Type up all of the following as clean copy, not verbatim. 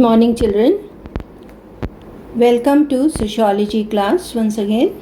Morning children, welcome to sociology class once again.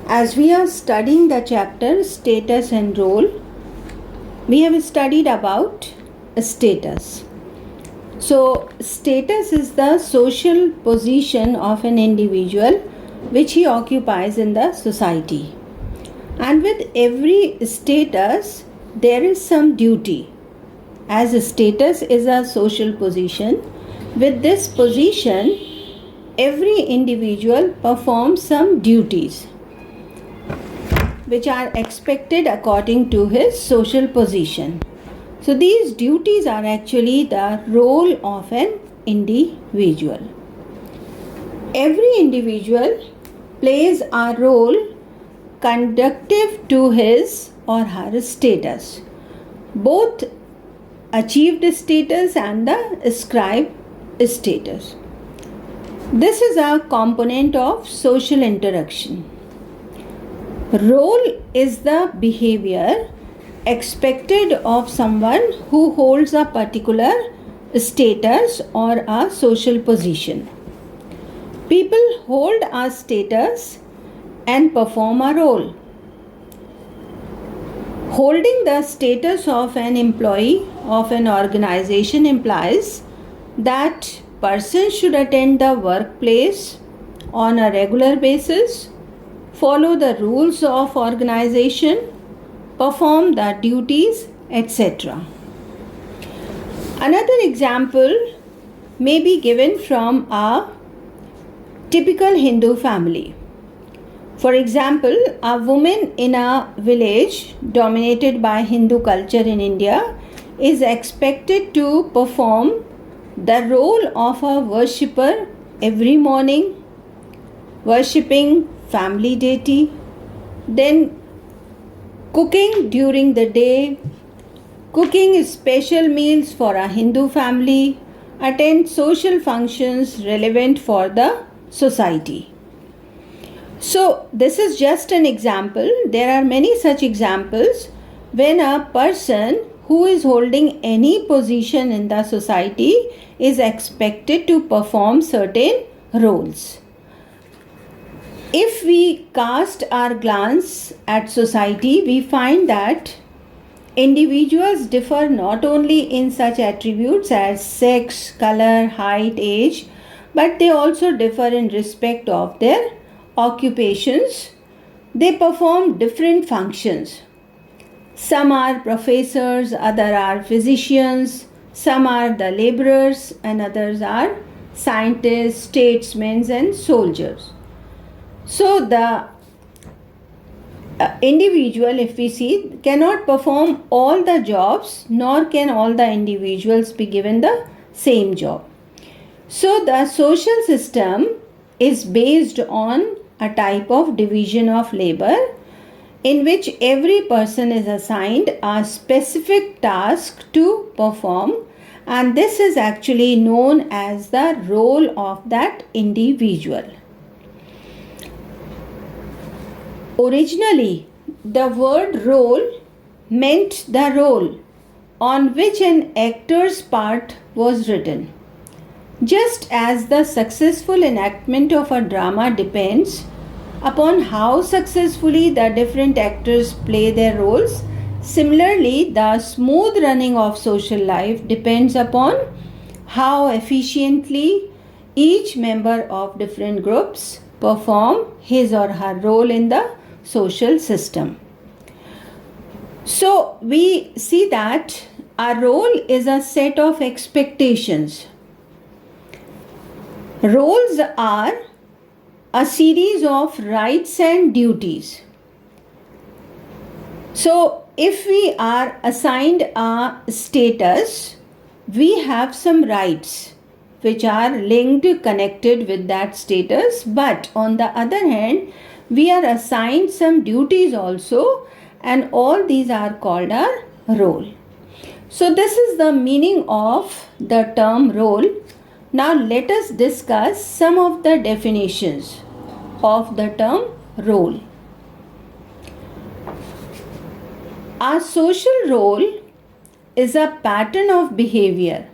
As we are studying the chapter status and role, we have studied about status. So status is the social position of an individual which he occupies in the society, and with every status there is some duty. As status is a social position, with this position, every individual performs some duties which are expected according to his social position. So these duties are actually the role of an individual. Every individual plays a role conducive to his or her status, both achieved status and the ascribed status. This is a component of social interaction. Role is the behavior expected of someone who holds a particular status or a social position. People hold a status and perform a role. Holding the status of an employee of an organization implies that person should attend the workplace on a regular basis, follow the rules of organization, perform the duties, etc. Another example may be given from a typical Hindu family. For example, a woman in a village dominated by Hindu culture in India is expected to perform the role of a worshipper every morning, worshipping family deity, then cooking during the day, cooking special meals for a Hindu family, attend social functions relevant for the society. So this is just an example. There are many such examples when a person who is holding any position in the society is expected to perform certain roles. If we cast our glance at society, we find that individuals differ not only in such attributes as sex, color, height, age, but they also differ in respect of their occupations. They perform different functions. Some are professors, others are physicians, some are the laborers, and others are scientists, statesmen, and soldiers. So the individual, if we see, cannot perform all the jobs, nor can all the individuals be given the same job. So the social system is based on a type of division of labor in which every person is assigned a specific task to perform, and this is actually known as the role of that individual. Originally, the word role meant the role on which an actor's part was written. Just as the successful enactment of a drama depends upon how successfully the different actors play their roles, similarly, the smooth running of social life depends upon how efficiently each member of different groups perform his or her role in the social system. So, we see that our role is a set of expectations. Roles are a series of rights and duties. So, if we are assigned a status, we have some rights which are linked, connected with that status, but on the other hand, we are assigned some duties also, and all these are called our role. So, this is the meaning of the term role. Now let us discuss some of the definitions of the term role. A social role is a pattern of behavior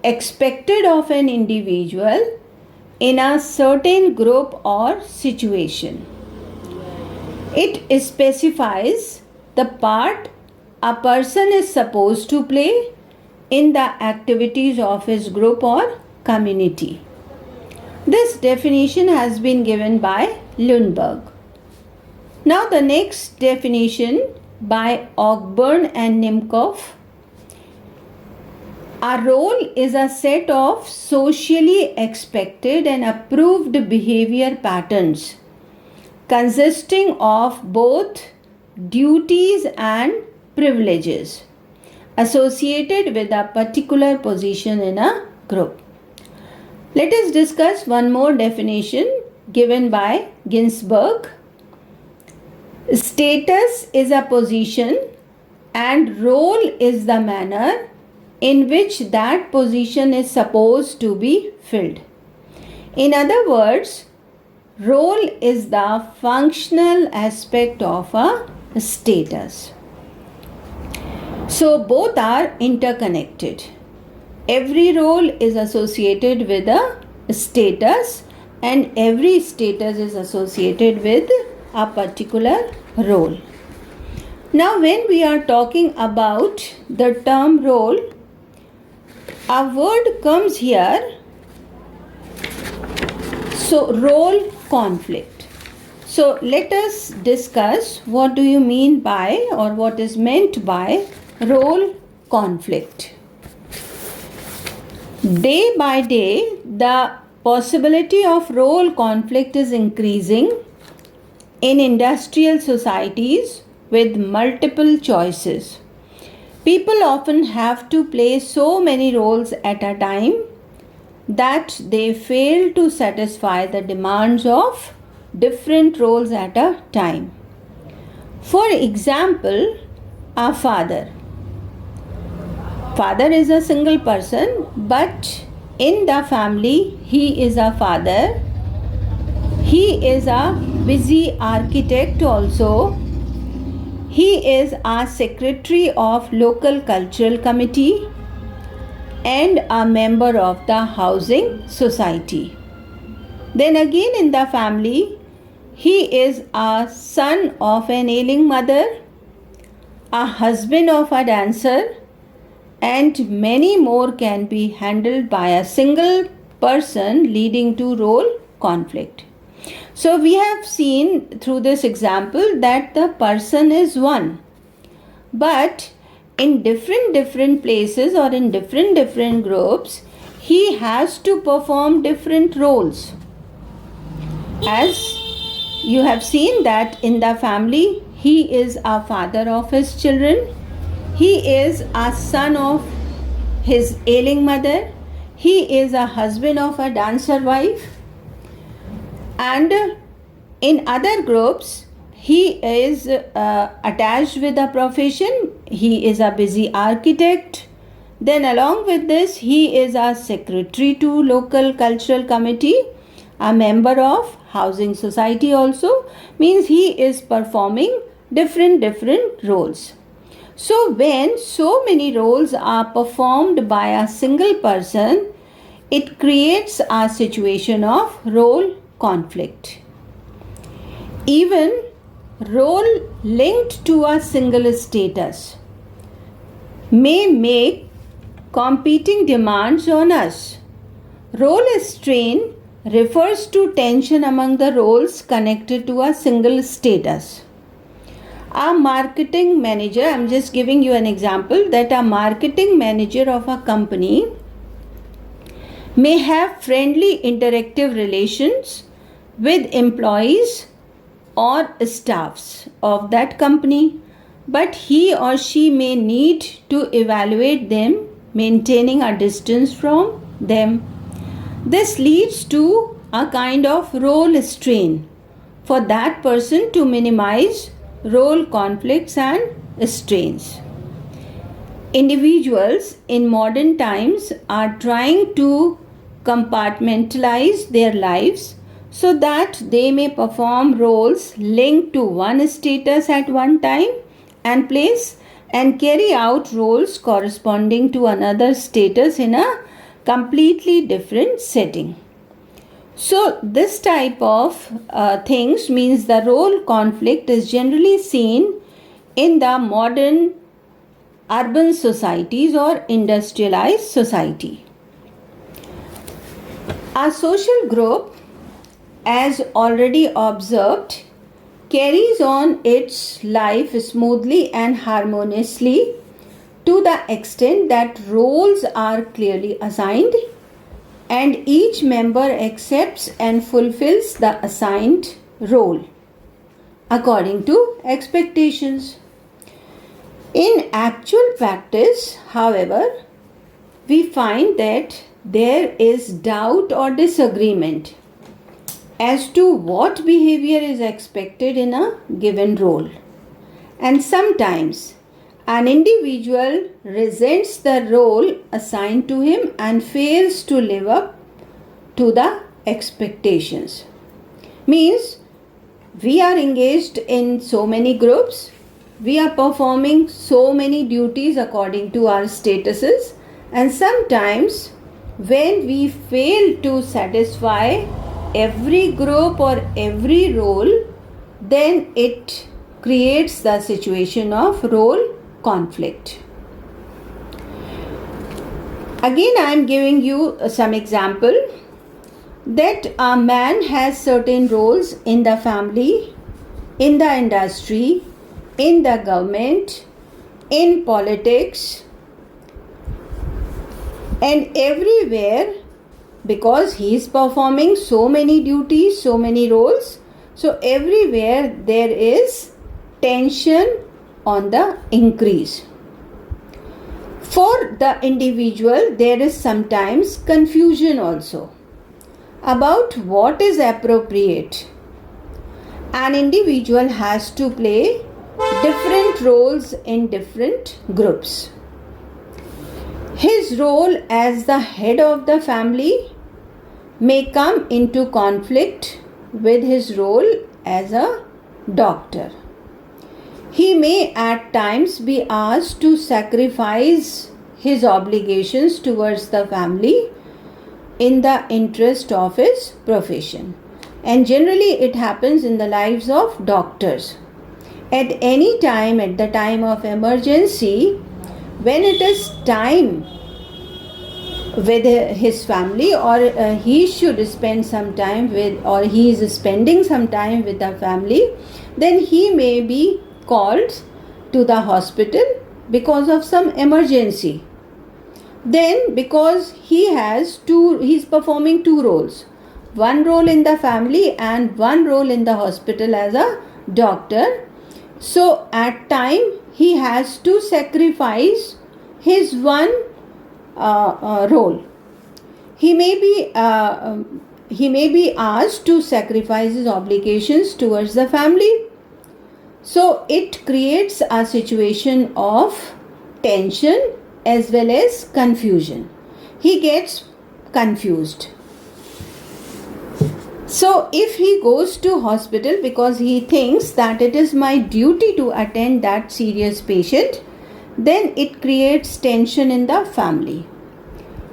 expected of an individual in a certain group or situation. It specifies the part a person is supposed to play in the activities of his group or community. This definition has been given by Lundberg. Now the next definition by Ogburn and Nimkoff. A role is a set of socially expected and approved behavior patterns consisting of both duties and privileges associated with a particular position in a group. Let us discuss one more definition given by Ginsberg. Status is a position and role is the manner in which that position is supposed to be filled. In other words, role is the functional aspect of a status. So both are interconnected. Every role is associated with a status and every status is associated with a particular role. Now when we are talking about the term role, a word comes here. So role conflict. So let us discuss what do you mean by or what is meant by role conflict. Day by day, the possibility of role conflict is increasing in industrial societies with multiple choices. People often have to play so many roles at a time that they fail to satisfy the demands of different roles at a time. For example, a father. Father is a single person, but in the family he is a father. He is a busy architect also. He is a secretary of local cultural committee and a member of the housing society. Then again in the family, he is a son of an ailing mother, a husband of a dancer, and many more can be handled by a single person, leading to role conflict. So we have seen through this example that the person is one, but in different places or in different groups, he has to perform different roles. As you have seen that in the family, he is a father of his children, he is a son of his ailing mother, he is a husband of a dancer wife, and in other groups, he is attached with a profession, he is a busy architect. Then along with this, he is a secretary to local cultural committee, a member of housing society also, means he is performing different roles. So when so many roles are performed by a single person, it creates a situation of role conflict. Even role linked to a single status may make competing demands on us. Role strain refers to tension among the roles connected to a single status. A marketing manager, I'm just giving you an example, that a marketing manager of a company may have friendly interactive relations with employees or staffs of that company, but he or she may need to evaluate them, maintaining a distance from them. This leads to a kind of role strain for that person to minimize role conflicts and strains. Individuals in modern times are trying to compartmentalize their lives so that they may perform roles linked to one status at one time and place and carry out roles corresponding to another status in a completely different setting. So this type of things means the role conflict is generally seen in the modern urban societies or industrialized society. A social group, as already observed, carries on its life smoothly and harmoniously to the extent that roles are clearly assigned and each member accepts and fulfills the assigned role according to expectations. In actual practice, however, we find that there is doubt or disagreement as to what behavior is expected in a given role. And sometimes an individual resents the role assigned to him and fails to live up to the expectations. Means we are engaged in so many groups, we are performing so many duties according to our statuses, and sometimes when we fail to satisfy every group or every role, then it creates the situation of role conflict. Again, I am giving you some example that a man has certain roles in the family, in the industry, in the government, in politics, and everywhere, because he is performing so many duties, so many roles. So everywhere there is tension on the increase. For the individual, there is sometimes confusion also about what is appropriate. An individual has to play different roles in different groups. His role as the head of the family may come into conflict with his role as a doctor. He may at times be asked to sacrifice his obligations towards the family in the interest of his profession. And generally it happens in the lives of doctors. At any time, at the time of emergency, when it is time with his family, or he should spend some time with, or he is spending some time with the family, then he may be called to the hospital because of some emergency. Then because he is performing two roles, one role in the family and one role in the hospital as a doctor. So at time he has to sacrifice his one role. He may be asked to sacrifice his obligations towards the family. So it creates a situation of tension as well as confusion. He gets confused. So if he goes to hospital because he thinks that it is my duty to attend that serious patient, then it creates tension in the family.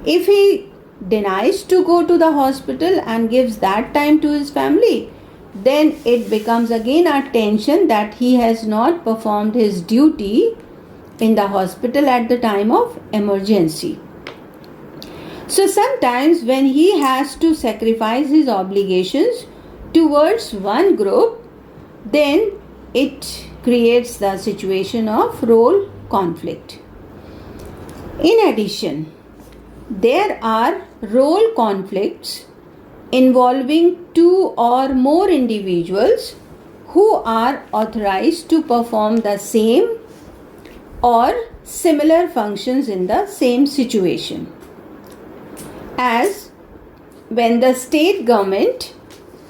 If he denies to go to the hospital and gives that time to his family, then it becomes again a tension that he has not performed his duty in the hospital at the time of emergency. So sometimes when he has to sacrifice his obligations towards one group, then it creates the situation of role conflict. In addition, there are role conflicts involving two or more individuals who are authorized to perform the same or similar functions in the same situation. As when the state government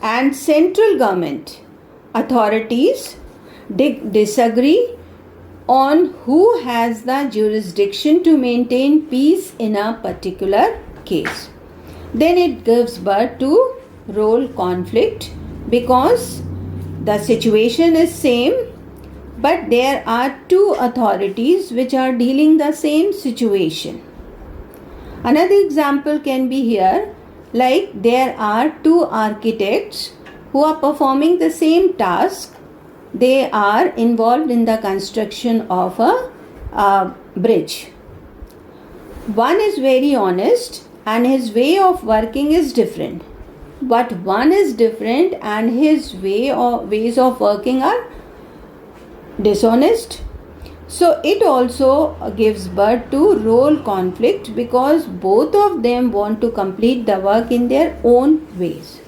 and central government authorities disagree on who has the jurisdiction to maintain peace in a particular case, then it gives birth to role conflict, because the situation is same but there are two authorities which are dealing the same situation. Another example can be here, like there are two architects who are performing the same task. They are involved in the construction of a bridge. One is very honest and his way of working is different. But one is different and his ways of working are dishonest. So it also gives birth to role conflict because both of them want to complete the work in their own ways.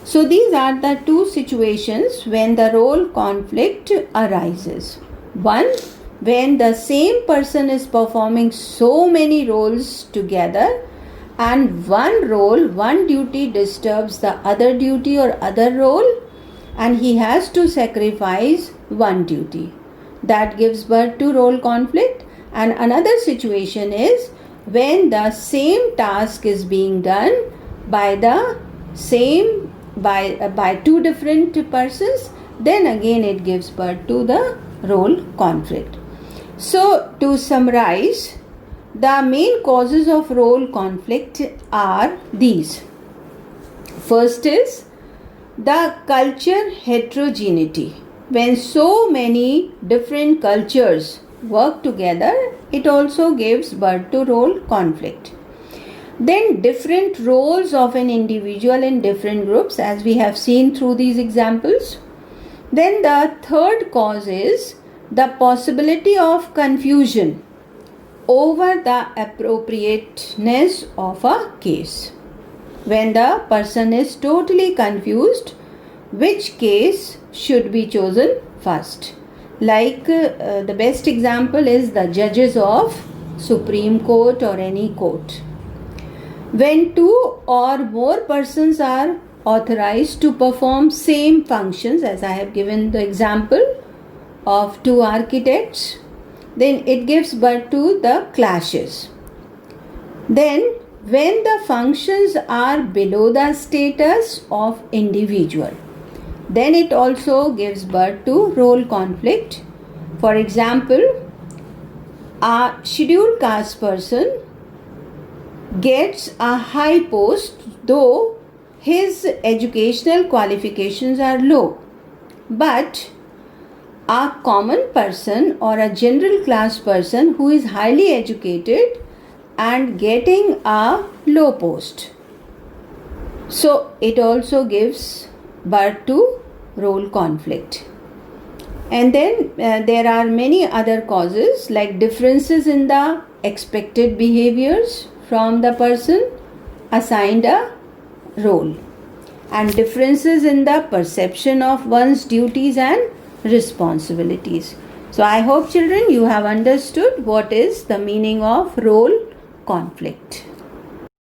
So these are the two situations when the role conflict arises. One, when the same person is performing so many roles together and one role, one duty disturbs the other duty or other role and he has to sacrifice one duty. That gives birth to role conflict. And another situation is when the same task is being done by two different persons, then again it gives birth to the role conflict. So to summarize, the main causes of role conflict are these. First is the culture heterogeneity. When so many different cultures work together, it also gives birth to role conflict. Then different roles of an individual in different groups, as we have seen through these examples. Then the third cause is the possibility of confusion over the appropriateness of a case. When the person is totally confused, which case should be chosen first? Like the best example is the judges of Supreme Court or any court. When two or more persons are authorized to perform same functions, as I have given the example of two architects, then it gives birth to the clashes. Then when the functions are below the status of individual, then it also gives birth to role conflict. For example, a scheduled caste person gets a high post though his educational qualifications are low, but a common person or a general class person who is highly educated and getting a low post. So it also gives birth to role conflict. And then there are many other causes like differences in the expected behaviors from the person assigned a role and differences in the perception of one's duties and responsibilities. So I hope children you have understood what is the meaning of role conflict.